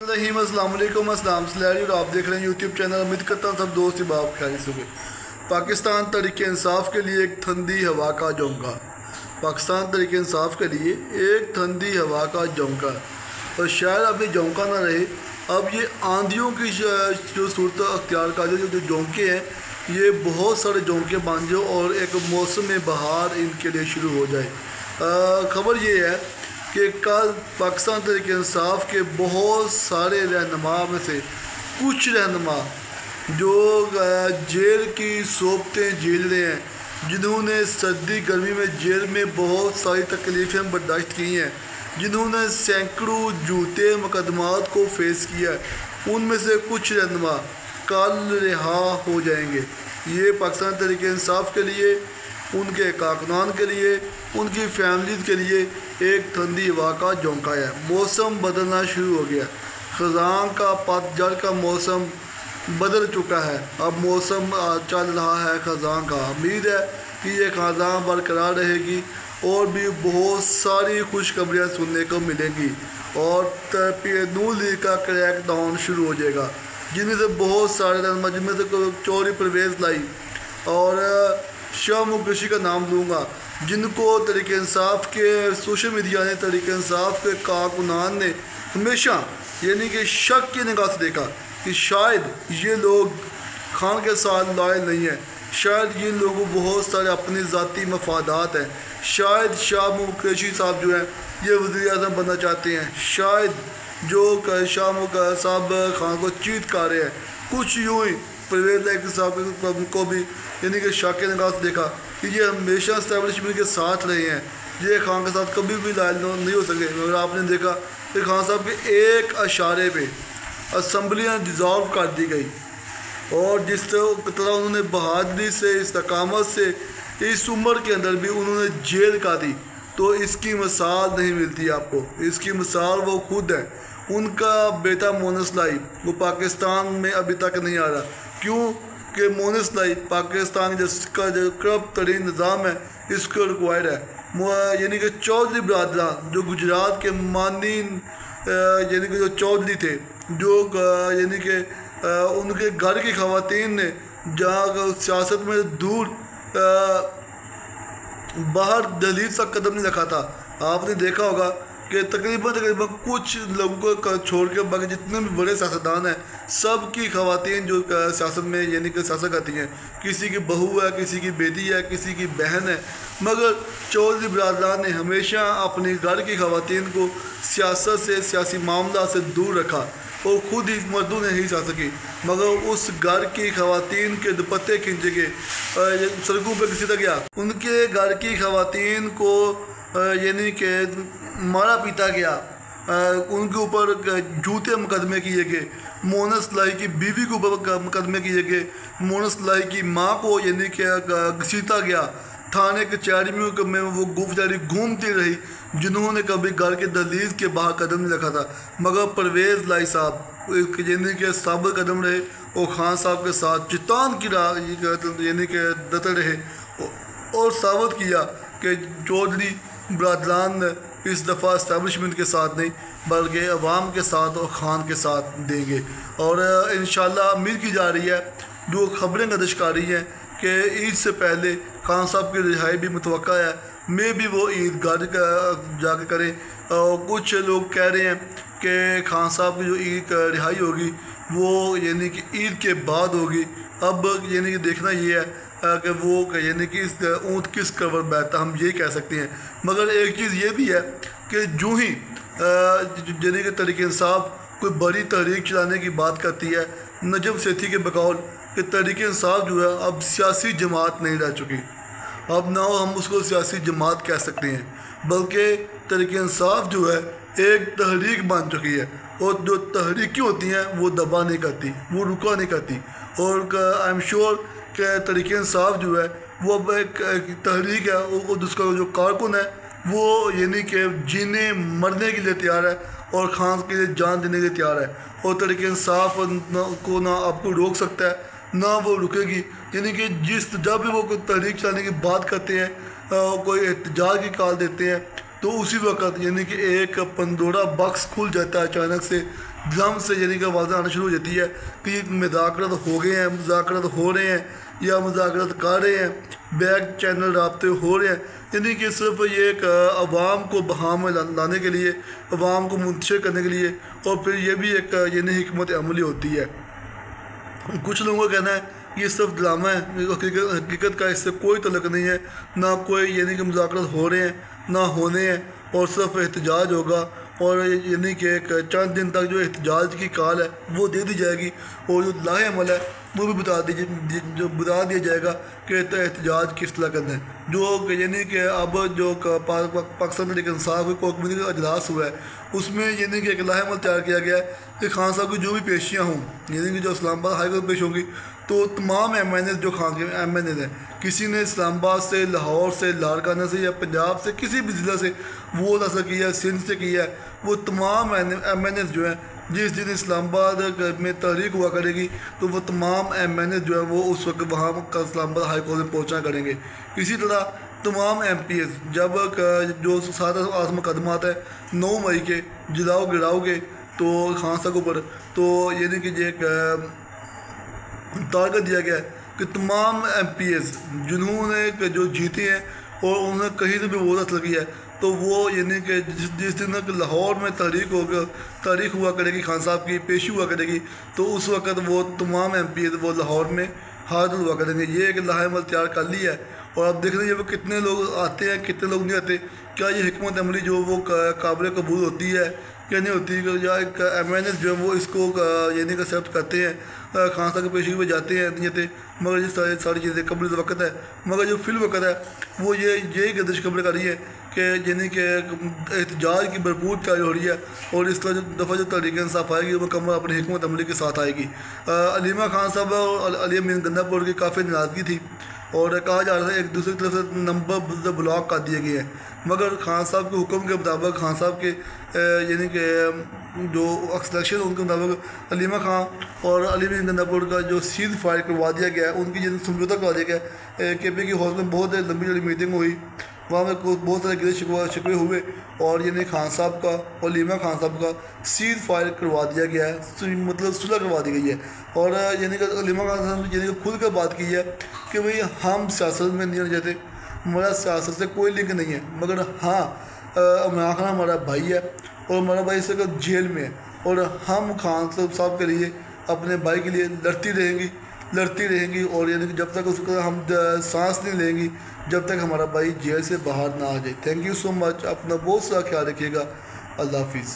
अस्सलाम वालेकुम, अस्सलाम सलारी और आप देख रहे हैं यूट्यूब चैनल। उम्मीद करता हूँ सब दोस्त बाप खैरियत से होंगे। पाकिस्तान तहरीक इंसाफ के लिए एक ठंडी हवा का झोंका। पाकिस्तान तहरीक इंसाफ के लिए एक ठंडी हवा का झोंका, और शायद अब ये झोंका ना रहे, अब ये आंधियों की जो सूरत अख्तियार का जो झोंके हैं, ये बहुत सारे झोंके बन जाओ और एक मौसम बहार इनके लिए शुरू हो जाए। खबर ये है कि कल पाकिस्तान तहरीक इंसाफ के बहुत सारे रहनुमा में से कुछ रहनुमा जो जेल की सोबतें झेल रहे हैं, जिन्होंने सर्दी गर्मी में जेल में बहुत सारी तकलीफ़ें बर्दाश्त की हैं, जिन्होंने सैकड़ों जूते मुकदमात को फेस किया है, उनमें से कुछ रहनुमा कल रिहा हो जाएंगे। ये पाकिस्तान तहरीक इंसाफ के लिए, उनके कारकुनान के लिए, उनकी फैमिली के लिए एक ठंडी हवा का झोंका है। मौसम बदलना शुरू हो गया, ख़ज़ां का पतझड़ का मौसम बदल चुका है। अब मौसम चल रहा है ख़ज़ां का। उम्मीद है कि ये ख़ज़ां बरकरार रहेगी और भी बहुत सारी खुशखबरियाँ सुनने को मिलेंगी, और नून लीग का क्रैक डाउन शुरू हो जाएगा, जिनमें से बहुत सारे जिनमें से चौधरी परवेज़ लाई और शाह मुकशी का नाम लूँगा, जिनको तहरीक इंसाफ के सोशल मीडिया ने, तहरीक इंसाफ के कारकुनान ने हमेशा यानी कि शक की निगाह से देखा कि शायद ये लोग खान के साथ लॉयल नहीं है, शायद ये लोगों को बहुत सारे अपने ज़ाती मफादात हैं, शायद शाह मुकशी साहब जो हैं ये वज़ीर-ए-आज़म बनना चाहते हैं, शायद जो शाह साहब खान को चीट कर रहे हैं, कुछ यूँ ही परवेज़ साहब को भी यानी कि शक की निगाह से देखा कि ये हमेशा इस्टेब्लिशमेंट के साथ रहे हैं, ये खान के साथ कभी भी लॉयल नहीं हो सके। मगर आपने देखा कि खान साहब के एक इशारे पे असम्बलियाँ डिज़ॉल्व कर दी गई, और जिस तरह उन्होंने बहादुरी से, इस्तकामत से इस उम्र के अंदर भी उन्होंने जेल काटी, तो इसकी मिसाल नहीं मिलती आपको। इसकी मिसाल वो खुद है। उनका बेटा मोनस लाई वो पाकिस्तान में अभी तक नहीं आ रहा। क्यों कि मोनस लाई पाकिस्तान जिसका जो करप्ट तरीन निज़ाम है, इसको रिक्वायर्ड है। यानी कि चौधरी बरदरान जो गुजरात के मानी यानी कि जो चौधरी थे, जो यानी कि उनके घर की ख़वातीन ने जहाँ सियासत में दूर बाहर दहलीज तक कदम नहीं रखा था। आपने देखा होगा कि तकरीबन कुछ लोगों को छोड़ के बाकी जितने भी बड़े सियासतदान हैं, सब की ख़वातीन जो सियासत में यानी कि सियासत करती हैं, किसी की बहू है, किसी की बेटी है, किसी की बहन है, मगर चौधरी बरदरान ने हमेशा अपने घर की ख़वातीन को सियासत से, सियासी मामला से दूर रखा, और ख़ुद ही मर्दों ने ही चाह सकी, मगर उस घर की ख़वातीन के दुपट्टे खींचे गए, सड़कों पर घसीटा गया, उनके घर की ख़वातीन को यानी कि मारा पीटा गया, उनके ऊपर झूठे मुकदमे किए गए, मोनस लाई की बीवी के ऊपर मुकदमे किए गए, मोनस लाई की माँ को यानी कि घसीटा गया, थाने कचहरी में वो गुफ्तारी घूमती रही, जिन्होंने कभी घर के दहलीज के बाहर कदम नहीं रखा था। मगर परवेज़ लाई साहब यानी कि साबित कदम रहे और खान साहब के साथ चितान की यानी कि डटे रहे, और साबित किया कि चौधरी बरदरान इस दफ़ा इस्टेब्लिशमेंट के साथ नहीं बल्कि अवाम के साथ और ख़ान के साथ देंगे। और इंशाअल्लाह उम्मीद की जा रही है, जो खबरें गर्दिश कर रही हैं कि ईद से पहले खान साहब की रिहाई भी मुतवक्का है, मे भी वो ईद घर जाकर करें। और कुछ लोग कह रहे हैं कि खान साहब की जो ईद रिहाई होगी वो यानी कि ईद के बाद होगी। अब यानी कि देखना ये है कि वो यानी कि इस ऊँट किस कवर बैठता, हम यही कह सकते हैं। मगर एक चीज़ ये भी है कि जो ही यानी कि तहरीक इंसाफ कोई बड़ी तहरीक चलाने की बात करती है, नजम सेठी के बकौल कि तहरीक इंसाफ जो है अब सियासी जमात नहीं रह चुकी, अब ना हम उसको सियासी जमात कह सकते हैं, बल्कि तहरीक इंसाफ जो है एक तहरीक बन चुकी है, और जो तहरीकें होती हैं वो दबा नहीं करती, वो रुका नहीं करती। और आई एम श्योर कि तहरीक इंसाफ जो है वो अब एक तहरीक है, और उसका जो कारकुन है वो यानी कि जीने मरने के लिए तैयार है और खान के लिए जान देने के लिए तैयार है। और तहरीक इंसाफ को ना आपको रोक सकता है ना वो रुकेगी। यानी कि जब भी वो कोई तहरीक चलाने की बात करते हैं, कोई एहतजाज की कॉल देते हैं, तो उसी वक्त यानी कि एक पंदोरा बॉक्स खुल जाता है अचानक से دم سے یعنی کہ آوازیں آنا شروع ہو جاتی ہے کہ یہ مذاکرات ہو گئے ہیں، مذاکرات ہو رہے ہیں یا مذاکرات کر رہے ہیں، بیک چینل رابطے ہو رہے ہیں، یعنی کہ صرف یہ ایک عوام کو بہام میں لانے کے لیے، عوام کو منتشر کرنے کے لیے، اور پھر یہ بھی ایک یعنی حکمت عملی ہوتی ہے۔ کچھ لوگوں کا کہنا ہے یہ صرف ڈرامہ ہے، حقیقت کا اس سے کوئی تعلق نہیں ہے، نہ کوئی یعنی کہ مذاکرات ہو رہے ہیں نہ ہونے ہیں، اور صرف احتجاج ہوگا، اور یعنی کہ ایک چند دن تک جو احتجاج کی کال ہے وہ دے دی جائے گی، اور جو لاہ عمل ہے وہ بھی بتا دیا جائے گا کہ احتجاج کس طرح کرنا ہے۔ جو یعنی کہ اب جو پاکستان تحریک انصاف کو کمیٹی کا اجلاس ہوا ہے اس میں یعنی کہ ایک لاہ عمل تیار کیا گیا ہے کہ خان صاحب کی جو بھی پیشیاں ہوں، یعنی کہ جو اسلام آباد ہائی کورٹ میں پیش ہوں گی، تو تمام ایم این ایز جو خان کے ایم این ایز ہیں، کسی نے اسلام آباد سے، لاہور سے، لاڑکانہ سے یا پنجاب سے، کسی بھی ضلع سے ووٹ حاصل کیا ہے، سندھ سے کیا ہے، وہ تمام ایم این ایز جو ہیں جس دن اسلام آباد میں تحریک ہوا کرے گی تو وہ تمام ایم این ایز جو ہیں وہ اس وقت وہاں اسلام آباد ہائی کورٹ میں پہنچا کریں گے۔ اسی طرح تمام ایم پی ایز جب جو 7 مقدمات ہیں 9 مئی کے جلاؤ گراؤ گے تو خان صاحب کے اوپر، تو یعنی کہ یہ ایک ٹارگٹ دیا گیا ہے کہ تمام ایم پی ایز جنہوں نے جو جیتے ہیں اور انہوں نے کہیں سے بھی ووٹ حاصل کیا ہے تو وہ یعنی کہ جس دن لاہور میں تاریخ ہوا کرے گی، خان صاحب کی پیشی ہوا کرے گی، تو اس وقت وہ تمام ایم پی ایز وہ لاہور میں حاضر ہوا کریں گے۔ یہ ایک لاہ عمل تیار کر لیا ہے، اور اب دیکھ رہے ہیں وہ کتنے لوگ آتے ہیں کتنے لوگ نہیں آتے، کیا یہ حکمت عملی جو وہ قابل قبول ہوتی ہے یا نہیں ہوتی، یا ایک ایم این ایس جو ہے وہ اس کو یعنی کہ ایکسیپٹ کرتے ہیں، خان صاحب کی پیشی پہ جاتے ہیں نہیں جاتے، مگر یہ ساری چیزیں قبل وقت ہے، مگر جو فی الوقت ہے وہ یہی گردش قبل کر رہی ہے کہ یعنی کہ احتجاج کی بھرپور تیاری ہو رہی ہے، اور اس طرح جو دفعہ جو تحریک انصاف آئے گی وہ مکمل اپنی حکمت عملی کے ساتھ آئے گی۔ علیمہ خان صاحب اور علی امین گندہ پور کی کافی ناراضگی تھی، اور کہا جا رہا تھا ایک دوسرے کی طرف سے نمبر بلاک کر دیے گئے ہیں، مگر خان صاحب کے حکم کے مطابق، خان صاحب کے یعنی کہ جو سلیکشن ان کے مطابق علیمہ خان اور علی امین گندہ پور کا جو سیز فائر کروا دیا گیا ہے، ان کی جو سمجھوتہ کروا دیا گیا، کے پی کے ہاؤس میں بہت لمبی چوڑی میٹنگ ہوئی، وہاں میں بہت سارے گرے شکوے ہوئے، اور یعنی خان صاحب کا اور علیمہ خان صاحب کا سیز فائر کروا دیا گیا ہے، مطلب صلح کروا دی گئی ہے، اور یعنی کہ علیمہ خان صاحب نے یعنی کہ کھل کر بات کی ہے کہ بھئی ہم سیاست میں نہیں رہ جاتے، ہمارا سیاست سے کوئی لنک نہیں ہے، مگر ہاں عمران خان ہمارا بھائی ہے، اور ہمارا بھائی اس وقت جیل میں ہے، اور ہم خان صاحب کے لیے اپنے بھائی کے لیے لڑتی رہیں گی، اور یعنی کہ جب تک اس کو ہم سانس نہیں لیں گی جب تک ہمارا بھائی جیل سے باہر نہ آ جائے۔ تھینک یو سو مچ، اپنا بہت سارا خیال رکھیے گا، اللہ حافظ۔